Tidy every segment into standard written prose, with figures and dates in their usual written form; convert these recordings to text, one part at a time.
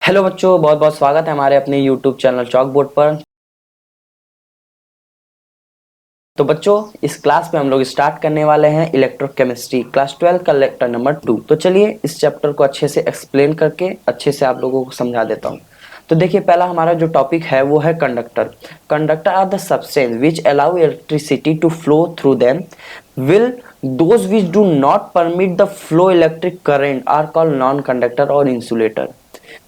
Hello बच्चों, बहुत बहुत स्वागत है हमारे अपने यूट्यूब चैनल चॉक बोर्ड पर। तो बच्चों, इस क्लास में हम लोग स्टार्ट करने वाले हैं इलेक्ट्रोकेमिस्ट्री क्लास 12 का लेक्चर नंबर 2। तो चलिए इस चैप्टर को अच्छे से एक्सप्लेन करके अच्छे से आप लोगों को समझा देता हूँ। तो देखिए, पहला हमारा जो टॉपिक है वो है conductor. Conductor are the substance which allow electricity to flow through them, will those which do not permit the flow electric current are called non conductor और insulator।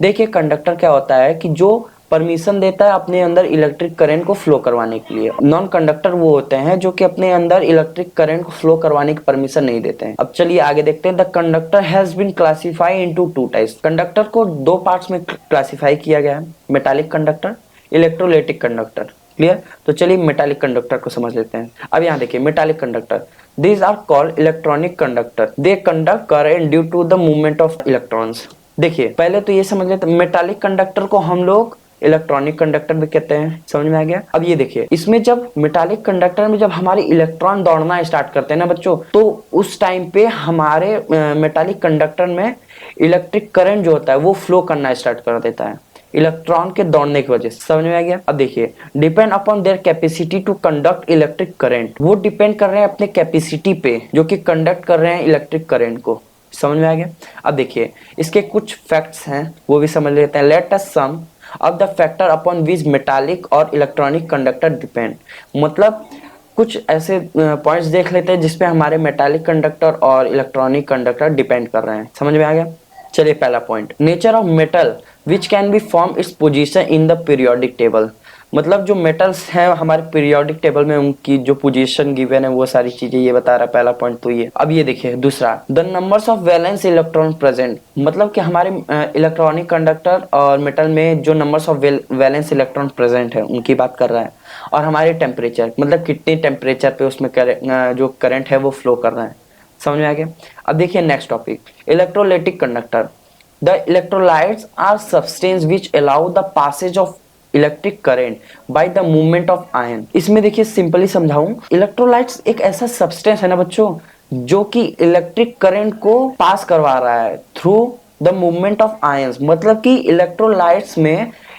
देखिए, कंडक्टर क्या होता है कि जो परमिशन देता है अपने अंदर इलेक्ट्रिक करंट को फ्लो करवाने के लिए। नॉन कंडक्टर वो होते हैं जो कि अपने अंदर इलेक्ट्रिक करंट को फ्लो करवाने की परमिशन नहीं देते हैं। अब चलिए आगे देखते हैं। The conductor has been classified into two types. Conductor को दो पार्ट्स में क्लासिफाई किया गया है, metallic conductor, electrolytic conductor. Clear? तो चलिए मेटालिक कंडक्टर को समझ लेते हैं। अब यहाँ देखिए, metallic conductor, these are called electronic conductor, they conduct current due to the movement of electrons। देखिए, पहले तो ये समझ लेते हैं, मेटालिक कंडक्टर को हम लोग इलेक्ट्रॉनिक कंडक्टर भी कहते हैं। समझ में आ गया? अब ये देखिए, इसमें जब मेटालिक कंडक्टर में जब हमारे इलेक्ट्रॉन दौड़ना स्टार्ट करते हैं ना बच्चों, तो उस टाइम पे हमारे मेटालिक कंडक्टर में इलेक्ट्रिक करंट जो होता है वो फ्लो करना स्टार्ट कर देता है इलेक्ट्रॉन के दौड़ने की वजह से। समझ में आ गया? अब देखिए, depend upon their capacity to conduct electric current, वो डिपेंड कर रहे हैं अपने कैपेसिटी पे जो कि कंडक्ट कर रहे हैं इलेक्ट्रिक करंट को। समझ में आ गया? अब देखिए, इसके कुछ फैक्ट्स हैं वो भी समझ लेते हैं। Let us some of the factor upon which metallic और इलेक्ट्रॉनिक कंडक्टर डिपेंड। मतलब कुछ ऐसे पॉइंट्स देख लेते हैं जिसपे हमारे मेटालिक कंडक्टर और इलेक्ट्रॉनिक कंडक्टर डिपेंड कर रहे हैं। समझ में आ गया? चलिए, पहला point, nature of metal which can be form its position in the periodic table. मतलब जो मेटल्स हैं हमारे पीरियोडिक टेबल में उनकी जो पोजीशन गिवन है वो सारी चीजें ये बता रहा है। पहला पॉइंट तो ये। अब ये देखिए दूसरा, the numbers of valence electron present. मतलब कि हमारे इलेक्ट्रॉनिक कंडक्टर और मेटल में जो numbers of valence electron present है उनकी बात कर रहा है। और हमारे टेम्परेचर, मतलब कितने टेम्परेचर पे उसमें जो करंट है वो फ्लो कर रहा है। समझ में आ गया? अब देखिए next topic, electrolytic conductor. The electrolytes are substance which allow the passage of electric current by the movement of ion. इसमें देखिए सिंपली समझाऊं, इलेक्ट्रोलाइट्स एक ऐसा सब्सटेंस है ना बच्चों जो कि इलेक्ट्रिक करंट को पास करवा रहा है through the movement of ions. मतलब कि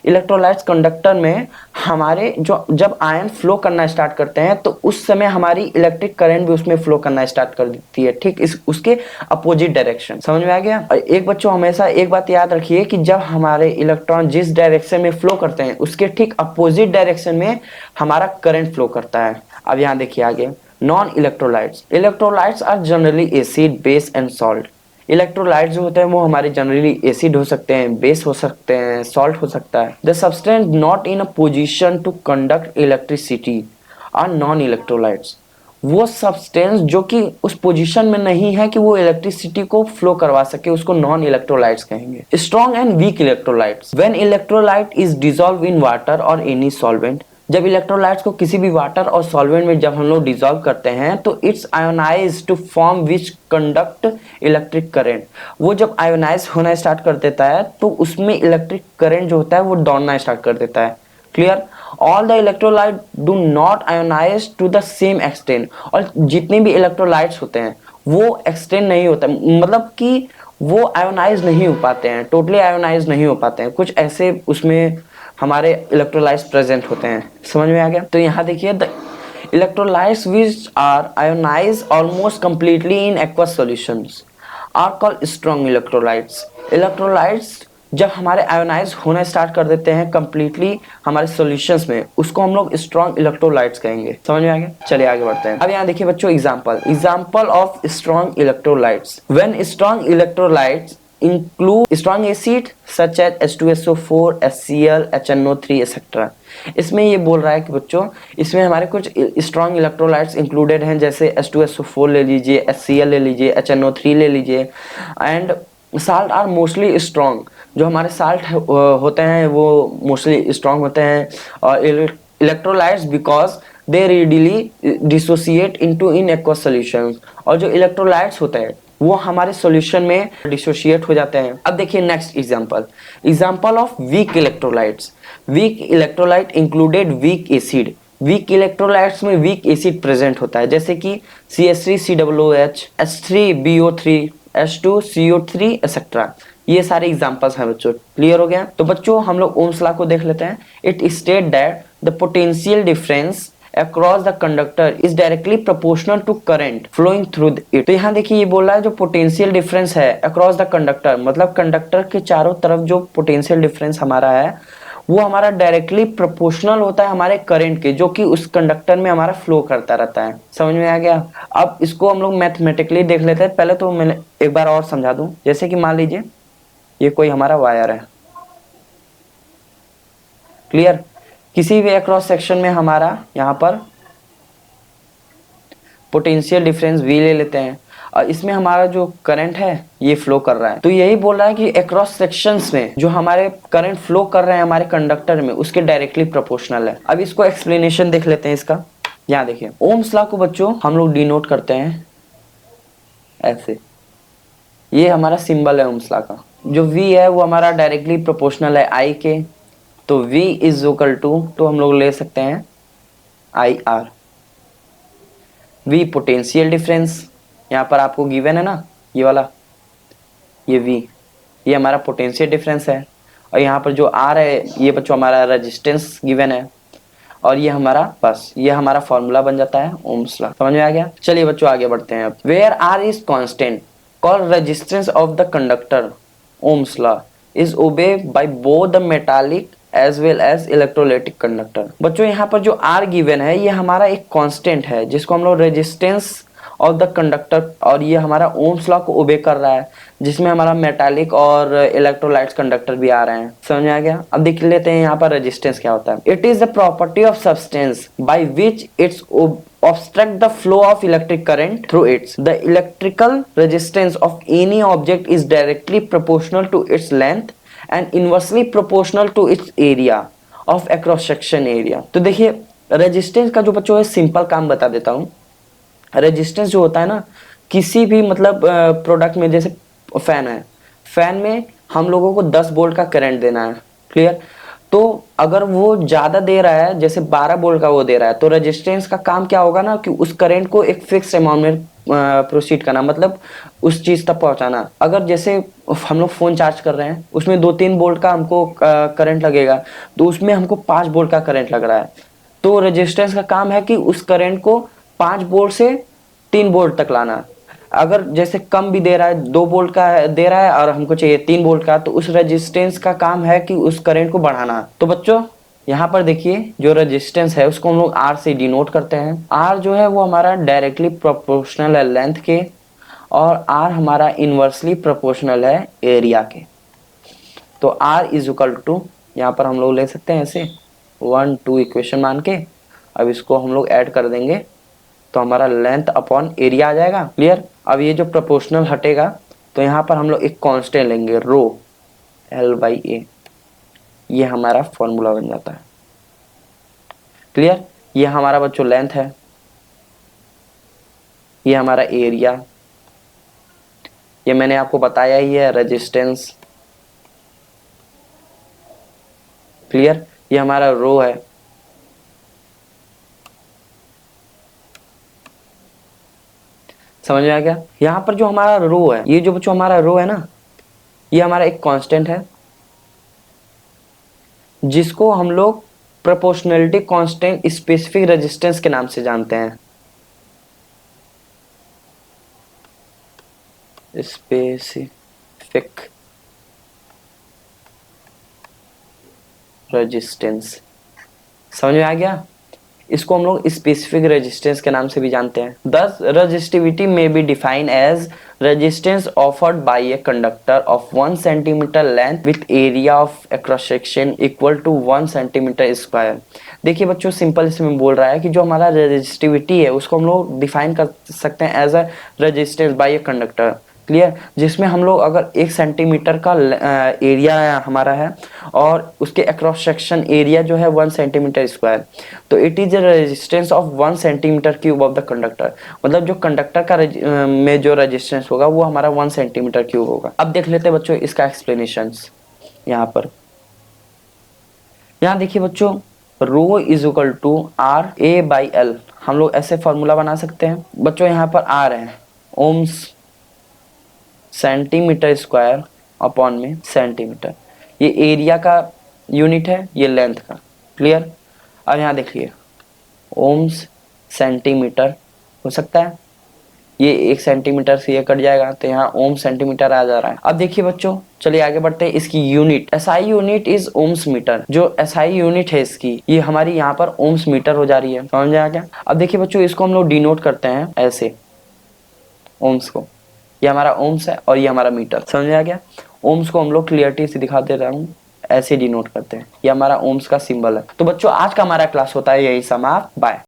इलेक्ट्रोलाइट्स कंडक्टर में हमारे जो जब आयन फ्लो करना स्टार्ट करते हैं तो उस समय हमारी इलेक्ट्रिक करंट भी उसमें फ्लो करना स्टार्ट कर देती है, ठीक इस उसके अपोजिट डायरेक्शन। समझ में आ गया? और एक बच्चों हमेशा एक बात याद रखिए कि जब हमारे इलेक्ट्रॉन जिस डायरेक्शन में फ्लो करते हैं उसके ठीक अपोजिट डायरेक्शन में हमारा करंट फ्लो करता है। अब यहाँ देखिए आगे, non electrolytes are generally acid, base and salt. Electrolyte जो होते हैं वो हमारे जनरली एसिड हो सकते हैं, बेस हो सकते हैं, सॉल्ट हो सकता है। The substance not in a position to conduct electricity are non electrolytes. वो सब्सटेंस जो कि उस पोजीशन में नहीं है कि वो इलेक्ट्रिसिटी को फ्लो करवा सके उसको नॉन इलेक्ट्रोलाइट्स कहेंगे। Strong and weak electrolytes, when electrolyte is dissolve in water और एनी सॉल्वेंट। जब इलेक्ट्रोलाइट्स को किसी भी वाटर और सॉल्वेंट में जब हम लोग डिसॉल्व करते हैं तो its ionise to form which conduct electric current. वो जब आयोनाइज होना स्टार्ट कर देता है तो उसमें इलेक्ट्रिक करंट जो होता है वो दौड़ना स्टार्ट कर देता है। Clear? All the electrolyte do not ionise to the same extent. और जितने भी इलेक्ट्रोलाइट्स होते हैं वो एक्सटेंड नहीं होता, मतलब कि वो आयोनाइज नहीं हो पाते हैं, टोटली आयोनाइज नहीं हो पाते हैं। कुछ ऐसे उसमें हमारे इलेक्ट्रोलाइट्स प्रेजेंट होते हैं। समझ में आ गया? तो यहाँ देखिए, the electrolytes which are ionise almost completely in aqueous solutions are called strong electrolytes. Electrolytes जब हमारे आयोनाइज होना स्टार्ट कर देते हैं कंप्लीटली हमारे सॉल्यूशंस में, उसको हम लोग स्ट्रॉन्ग इलेक्ट्रोलाइट्स कहेंगे। समझ में आ गया? चलिए आगे बढ़ते हैं। अब यहाँ देखिए बच्चों, example of strong electrolytes. When strong electrolytes include strong acid such as H2SO4, HCl, HNO3 etc। इसमें ये बोल रहा है कि बच्चों इसमें हमारे कुछ स्ट्रॉन्ग इलेक्ट्रोलाइट्स इंक्लूडेड हैं, जैसे H2SO4 ले लीजिए, HCl ले लीजिए, HNO3 ले लीजिए। And salt are mostly strong. जो हमारे साल्ट होते हैं वो मोस्टली स्ट्रॉन्ग होते हैं और electrolytes because they readily dissociate into in aqueous solutions. और जो इलेक्ट्रोलाइट्स होते हैं वो हमारे सॉल्यूशन में डिसोशिएट हो जाते हैं। अब देखिए next example of weak electrolytes. Weak electrolyte included weak acid. Weak electrolytes में वीक एसिड प्रेजेंट होता है, जैसे कि CH3COOH, H3BO3, H2CO3 एक्सेट्रा। ये सारे एग्जांपल्स हैं बच्चों, क्लियर हो गया। तो बच्चों हम लोग ओम्स लॉ को देख लेते हैं। It state that the potential difference across the conductor is directly proportional to current flowing through it। तो यहाँ देखिए ये बोल रहा है जो पोटेंशियल डिफरेंस है across the conductor, मतलब कंडक्टर के चारों तरफ जो पोटेंशियल डिफरेंस हमारा है वो हमारा डायरेक्टली प्रोपोर्शनल होता है हमारे करंट के, जो कि उस कंडक्टर में हमारा फ्लो करता रहता है। समझ में आ गया। अब इसको हम लोग मैथमेटिकली देख लेते हैं। पहले तो मैं एक बार और समझा दूं। जैसे कि मान लीजिए ये कोई हमारा वायर है, क्लियर। किसी भी अक्रॉस सेक्शन में हमारा यहाँ पर पोटेंशियल डिफरेंस V ले लेते हैं और इसमें हमारा जो करंट है ये फ्लो कर रहा है। तो यही बोल रहा है कि अक्रॉस सेक्शंस में जो हमारे करंट फ्लो कर रहे हैं हमारे कंडक्टर में उसके डायरेक्टली प्रोपोर्शनल है। अब इसको एक्सप्लेनेशन देख लेते हैं इसका। यहाँ देखिए ओम्स लॉ को बच्चों हम लोग डिनोट करते हैं ऐसे। ये हमारा सिंबल है ओम्स लॉ का। जो V है वो हमारा डायरेक्टली प्रोपोर्शनल है I के, तो V इज इक्वल टू, तो हम लोग ले सकते हैं IR। V पोटेंशियल डिफरेंस, यहाँ पर आपको गिवन है ना ये वाला, ये V, ये हमारा पोटेंशियल डिफरेंस है। और यहाँ पर जो R है ये बच्चों हमारा रेजिस्टेंस गिवन है। और ये हमारा बस ये हमारा फॉर्मूला बन जाता है ओम्स लॉ। समझ में आ गया। चलिए बच्चों आगे बढ़ते हैं। अब where R is constant called resistance of the conductor, Ohm's law is obey by both the metallic as well as electrolytic conductor. बच्चों यहाँ पर जो R गिवन है ये हमारा एक कांस्टेंट है जिसको हम लोग रेजिस्टेंस ऑफ द कंडक्टर, और ये हमारा ओम्स लॉ को ओबे कर रहा है जिसमें हमारा मेटालिक और इलेक्ट्रोलाइट्स कंडक्टर भी आ रहे हैं। समझ में आ गया। अब देख लेते हैं यहाँ पर रेजिस्टेंस क्या होता है। It is the property of substance by which it's obstruct the flow of electric current through it। The electrical resistance of any object is directly proportional to its length and inversely proportional to its area of across section area। तो देखिए resistance का जो बच्चों है simple काम बता देता हूँ। रेजिस्टेंस जो होता है ना किसी भी मतलब प्रोडक्ट में, जैसे फैन है, फैन में हम लोगों को 10 वोल्ट का करंट देना है, क्लियर। तो अगर वो ज्यादा दे रहा है, जैसे 12 वोल्ट का वो दे रहा है, तो रेजिस्टेंस का काम क्या होगा ना कि उस करंट को एक फिक्स अमाउंट में प्रोसीड करना, मतलब उस चीज तक पहुंचाना। अगर जैसे हम लोग फोन चार्ज कर रहे हैं उसमें 2-3 वोल्ट का हमको करंट लगेगा, तो उसमें हमको 5 वोल्ट का करंट लग रहा है, तो रेजिस्टेंस का काम है कि उस करंट को 5 वोल्ट से 3 वोल्ट तक लाना। अगर जैसे कम भी दे रहा है, 2 वोल्ट का दे रहा है और हमको चाहिए 3 वोल्ट का, तो उस रेजिस्टेंस का काम है कि उस करंट को बढ़ाना। तो बच्चों यहाँ पर देखिए जो रेजिस्टेंस है उसको हम लोग R से डिनोट करते हैं। R जो है वो हमारा डायरेक्टली प्रोपोर्शनल है लेंथ के, और R हमारा इनवर्सली प्रोपोर्शनल है एरिया के। तो R इज इक्वल टू, यहाँ पर हम लोग ले सकते हैं ऐसे 1 2 इक्वेशन मान के। अब इसको हम लोग ऐड कर देंगे तो हमारा लेंथ अपॉन एरिया आ जाएगा, क्लियर। अब ये जो प्रोपोर्शनल हटेगा तो यहाँ पर हम लोग एक कांस्टेंट लेंगे रो L/A, ये हमारा फॉर्मूला बन जाता है, क्लियर। ये हमारा बच्चों लेंथ है, ये हमारा एरिया, ये मैंने आपको बताया ही है रेजिस्टेंस, क्लियर। ये हमारा रो है, समझ में आ गया। यहाँ पर जो हमारा रो है, ये जो बच्चों हमारा रो है ना, ये हमारा एक कांस्टेंट है जिसको हम लोग प्रोपोर्शनलिटी कांस्टेंट स्पेसिफिक रेजिस्टेंस के नाम से जानते हैं। स्पेसिफिक रेजिस्टेंस, समझ में आ गया। इसको हम लोग स्पेसिफिक रेजिस्टेंस के नाम से भी जानते हैं। Thus resistivity may be defined as resistance offered by a conductor of 1 centimeter length with area of cross section equal to 1 centimeter square। देखिए बच्चों सिंपल इसमें बोल रहा है कि जो हमारा रेजिस्टिविटी है उसको हम लोग डिफाइन कर सकते हैं as a resistance by a conductor, clear. जिसमें हम लोग अगर 1 सेंटीमीटर का एरिया हमारा है और उसके अक्रॉस सेक्शन एरिया जो है 1 सेंटीमीटर स्क्वायर, तो it is a resistance of 1 centimetre cube of the conductor. मतलब जो कंडक्टर का में जो रेजिस्टेंस होगा वो हमारा 1 सेंटीमीटर क्यूब होगा। अब देख लेते हैं बच्चों इसका एक्सप्लेनेशन। यहाँ पर यहाँ देखिए बच्चों रो इज इक्वल टू RA/L, हम लोग ऐसे फॉर्मूला बना सकते हैं बच्चों। यहाँ पर R है ओम्स सेंटीमीटर स्क्वायर अपॉन में सेंटीमीटर। ये एरिया का यूनिट है, ये लेंथ का। क्लियर। अब यहाँ देखिए ओम्स सेंटीमीटर हो सकता है, ये 1 सेंटीमीटर से ये कट जाएगा तो यहाँ ओम सेंटीमीटर आ जा रहा है। अब देखिए बच्चों, चलिए आगे बढ़ते हैं। इसकी unit SI unit is ohms metre. जो एसआई यूनिट है इसकी, ये हमारी यहाँ पर ओम्स मीटर हो जा रही है। समझ में आ गया। अब देखिए बच्चों, इसको हम लोग डिनोट करते हैं ऐसे, ओम्स को। ये हमारा ओम्स है और ये हमारा मीटर। समझ में आ गया। ओम्स को हम लोग क्लियरिटी से दिखा दे रहा हूँ, ऐसे डिनोट करते हैं। ये हमारा ओम्स का सिंबल है। तो बच्चों आज का हमारा क्लास होता है यही समाप्त। बाय।